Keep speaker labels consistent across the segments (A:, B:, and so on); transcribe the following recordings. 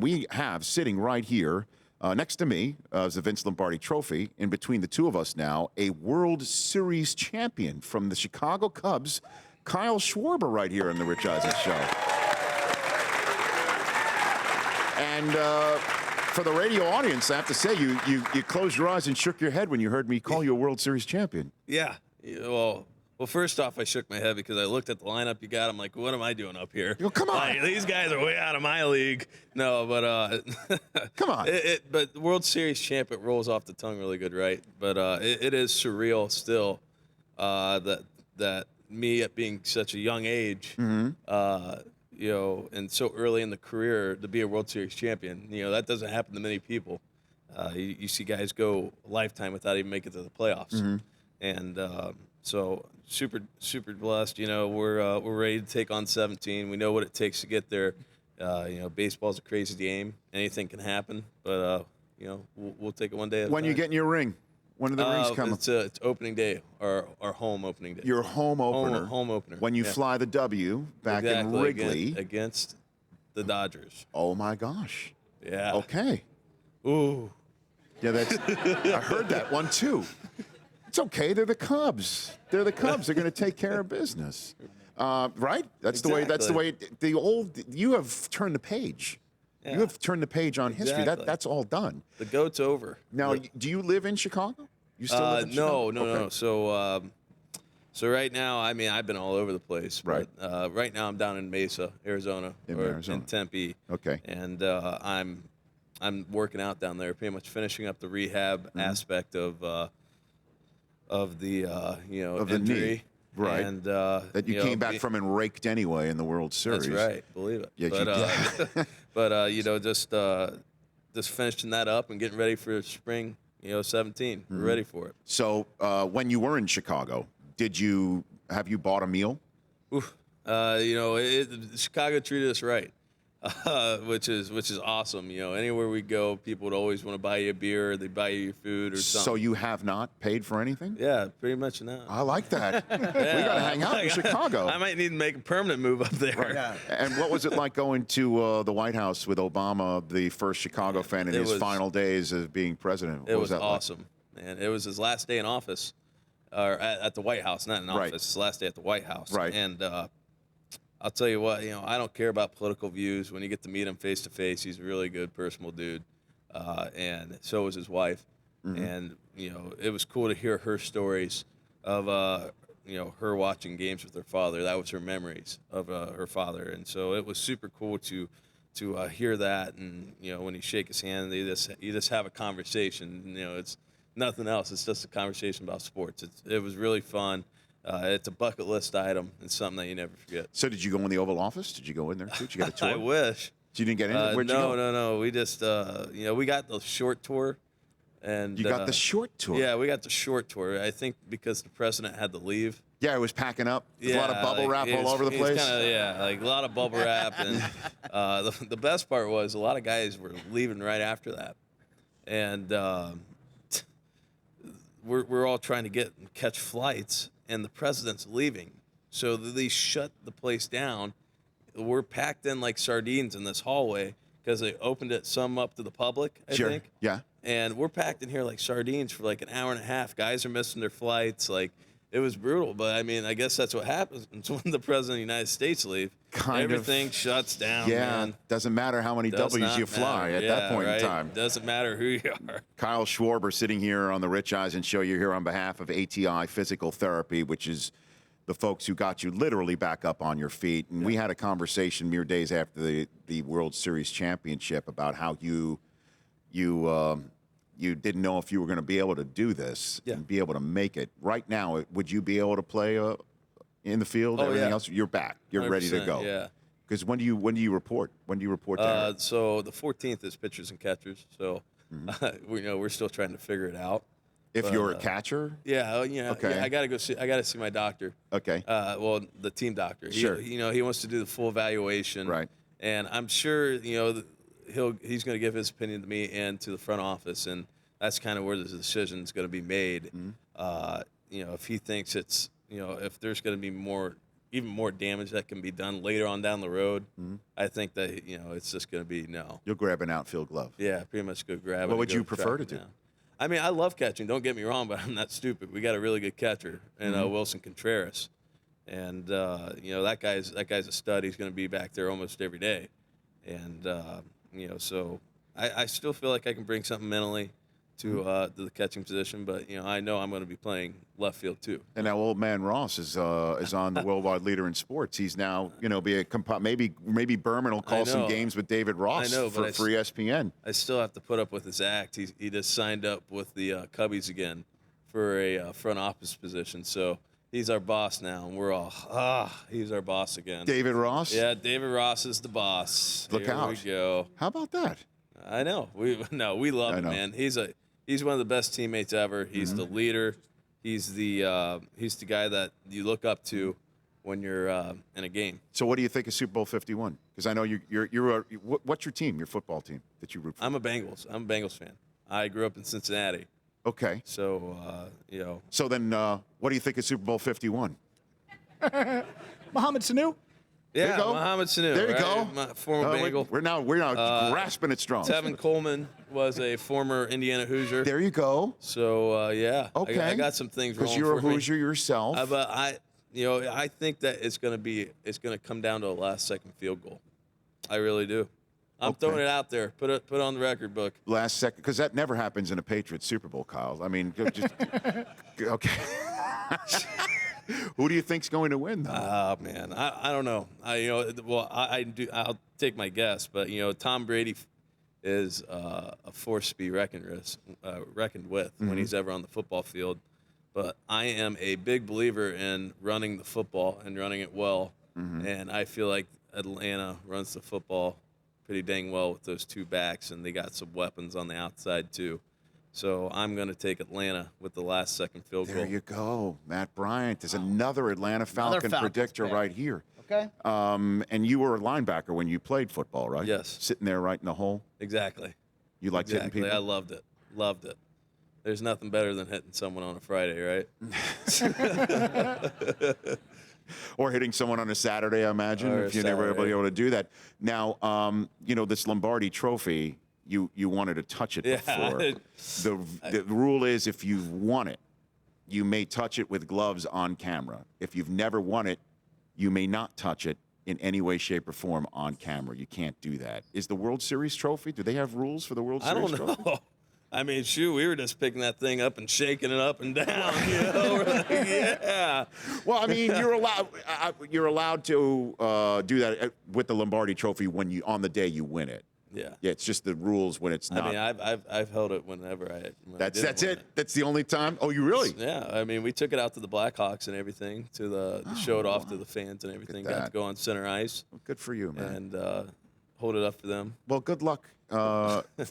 A: we have sitting right here next to me is the Vince Lombardi Trophy. In between the two of us now, a World Series champion from the Chicago Cubs, Kyle Schwarber, right here on the Rich Eisen Show. And for the radio audience, I have to say, you closed your eyes and shook your head when you heard me call you a World Series champion.
B: Yeah. Well, first off, I shook my head because I looked at the lineup you got. I'm like, what am I doing up here?
A: Well, come on.
B: Like, these guys are way out of my league. No, but
A: come on.
B: But World Series champ, it rolls off the tongue really good, right? But it is surreal still that me at being such a young age, and so early in the career to be a World Series champion, that doesn't happen to many people. You see guys go a lifetime without even making it to the playoffs, and so super blessed. We're ready to take on 17. We know what it takes to get there. Baseball's a crazy game. Anything can happen, but we'll take it one day at a time.
A: When you get in your ring? When are the rings coming?
B: It's opening day, our home opening day.
A: Your home opener.
B: Home opener.
A: When you fly the W back in Wrigley.
B: Against the Dodgers.
A: Oh, my gosh.
B: Yeah.
A: Okay.
B: Ooh.
A: Yeah, I heard that one, too. It's okay. They're the Cubs. They're the Cubs. They're going to take care of business. Right? That's
B: Exactly.
A: the way you have turned the page.
B: Yeah.
A: You have turned the page on history.
B: Exactly.
A: That's all done.
B: The goat's over.
A: Now, do you live in Chicago? You still live in Chicago?
B: No. So right now, I mean, I've been all over the place. But, right now, I'm down in Mesa, Arizona, in Tempe.
A: Okay.
B: And I'm working out down there, pretty much finishing up the rehab aspect of the injury.
A: Knee. Right.
B: And
A: that you came back from and raked anyway in the World Series.
B: That's right. Believe it.
A: Yeah,
B: but just finishing that up and getting ready for spring, 17. We're ready for it.
A: So when you were in Chicago, have you bought a meal?
B: Oof. Chicago treated us right, which is awesome. Anywhere we go, people would always want to buy you a beer, or they buy you your food or something.
A: So you have not paid for anything?
B: Yeah, pretty much not.
A: I like that. We got to hang out in Chicago.
B: I might need to make a permanent move up there.
A: Right. Yeah. And what was it like going to the White House with Obama, the first Chicago fan in his final days of being president?
B: It was awesome, man. It was his last day in office, or at the White House, not in office. His last day at the White House.
A: Right.
B: And I'll tell you what, I don't care about political views. When you get to meet him face to face, he's a really good personal dude, and so was his wife. And it was cool to hear her stories of her watching games with her father. That was her memories of her father, and so it was super cool to hear that. And when you shake his hand, you just have a conversation. It's nothing else. It's just a conversation about sports. It was really fun. It's a bucket list item. It's something that you never forget.
A: So did you go in the Oval Office? Did you go in there too? Did you get a tour?
B: I wish.
A: So you didn't get in? Where'd you go?
B: No. We just, we got the short tour. And
A: you got the short tour?
B: Yeah, we got the short tour. I think because the president had to leave.
A: Yeah, it was packing up. There's a lot of bubble wrap all over the place.
B: A lot of bubble wrap. And the best part was a lot of guys were leaving right after that. And we're all trying to catch flights, and the president's leaving. So they shut the place down. We're packed in like sardines in this hallway because they opened it some up to the public, I think.
A: Yeah.
B: And we're packed in here like sardines for like an hour and a half. Guys are missing their flights. Like, it was brutal. But, I mean, I guess that's what happens when the president of the United States leaves. Everything shuts down, man.
A: Doesn't matter how many W's you fly at that point in time.
B: Doesn't matter who you are.
A: Kyle Schwarber sitting here on the Rich Eisen Show. You're here on behalf of ATI Physical Therapy, which is the folks who got you literally back up on your feet. And we had a conversation mere days after the World Series championship about how you didn't know if you were going to be able to do this and be able to make it. Right now, would you be able to play in the field? Everything else, you're back. You're ready to go.
B: Yeah.
A: Because when do you report? When do you report that?
B: So the 14th is pitchers and catchers. So we're still trying to figure it out.
A: If you're a catcher?
B: Yeah. Okay. Yeah, I got to see my doctor.
A: Okay.
B: Well, the team doctor.
A: Sure.
B: He wants to do the full evaluation.
A: Right.
B: And I'm sure he's going to give his opinion to me and to the front office, and that's kind of where the decision is going to be made. If he thinks it's if there's going to be more even more damage that can be done later on down the road, I think that it's just going to be no.
A: You'll grab an outfield glove.
B: Yeah, pretty much go grab it.
A: What
B: and
A: would
B: go
A: you prefer
B: track
A: to
B: it
A: do?
B: down. I mean, I love catching. Don't get me wrong, but I'm not stupid. We got a really good catcher in Wilson Contreras, and that guy's a stud. He's going to be back there almost every day, and so I still feel like I can bring something mentally to the catching position, but I know I'm going to be playing left field too.
A: And now old man Ross is on the worldwide leader in sports. He's now maybe Berman will call some games with David Ross for ESPN.
B: I still have to put up with his act. He just signed up with the Cubbies again for a front office position, so he's our boss now, and we're all he's our boss again.
A: David Ross?
B: Yeah, David Ross is the boss.
A: Look out.
B: Here we go.
A: How about that?
B: I know. We love him, man. He's one of the best teammates ever. He's the leader. He's the guy that you look up to when you're in a game.
A: So what do you think of Super Bowl 51? Because I know what's your team, your football team that you root for?
B: I'm a Bengals fan. I grew up in Cincinnati.
A: Okay.
B: So
A: So then, what do you think of Super Bowl 51?
C: Mohamed Sanu?
B: Yeah,
A: There you go.
B: Mohamed Sanu.
A: There you
B: right?
A: go.
B: My former Bengal.
A: We're now grasping it strong.
B: Tevin Coleman was a former Indiana Hoosier.
A: There you go.
B: So yeah,
A: Okay.
B: I got some things wrong.
A: Because you're a
B: for me.
A: Hoosier yourself.
B: But I think that it's gonna come down to a last-second field goal. I really do. I'm throwing it out there. Put it on the record book.
A: Last second, because that never happens in a Patriots Super Bowl, Kyle. I mean, just okay. Who do you think's going to win, though?
B: Oh man, I don't know. I'll take my guess, but Tom Brady is a force to be reckoned with when he's ever on the football field. But I am a big believer in running the football and running it well, and I feel like Atlanta runs the football pretty dang well with those two backs, and they got some weapons on the outside too. So I'm going to take Atlanta with the last-second field goal.
A: There you go. Matt Bryant is another Atlanta Falcon predictor right here.
C: Okay.
A: And you were a linebacker when you played football, right?
B: Yes.
A: Sitting there right in the hole.
B: Exactly.
A: You liked hitting people?
B: I loved it. Loved it. There's nothing better than hitting someone on a Friday, right?
A: Or hitting someone on a Saturday, I imagine,
B: Or
A: if you're never able to do that. Now, this Lombardi Trophy, you wanted to touch it before. The rule is if you've won it, you may touch it with gloves on camera. If you've never won it, you may not touch it in any way, shape, or form on camera. You can't do that. Is the World Series trophy, do they have rules for the World Series trophy?
B: I don't know. I mean, shoot, we were just picking that thing up and shaking it up and down, We're like, yeah.
A: Well, I mean, you're allowed to do that with the Lombardi Trophy on the day you win it.
B: Yeah.
A: Yeah, it's just the rules when it's not.
B: I mean, I've held it whenever
A: That's
B: win
A: it. That's the only time. Oh, you really?
B: Yeah. I mean, we took it out to the Blackhawks and everything, to show it off to the fans and everything. Got to go on center ice.
A: Well, good for you, man.
B: And hold it up for them.
A: Well, good luck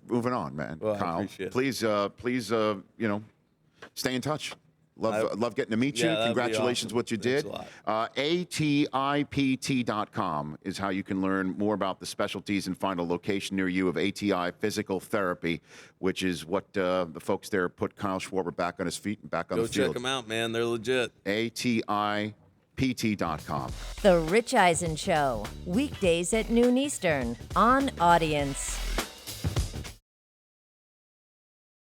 A: moving on, man.
B: Well,
A: Kyle,
B: I appreciate it.
A: please, stay in touch. Love getting to meet you.
B: Yeah, that'd be
A: Congratulations
B: awesome.
A: what you
B: Thanks
A: did.
B: a lot.
A: ATIPT.com is how you can learn more about the specialties and find a location near you of ATI Physical Therapy, which is what the folks there put Kyle Schwarber back on his feet and back on
B: Go
A: the field.
B: check them out, man. They're legit.
A: ATIPT.com.
D: The Rich Eisen Show, weekdays at noon Eastern on Audience.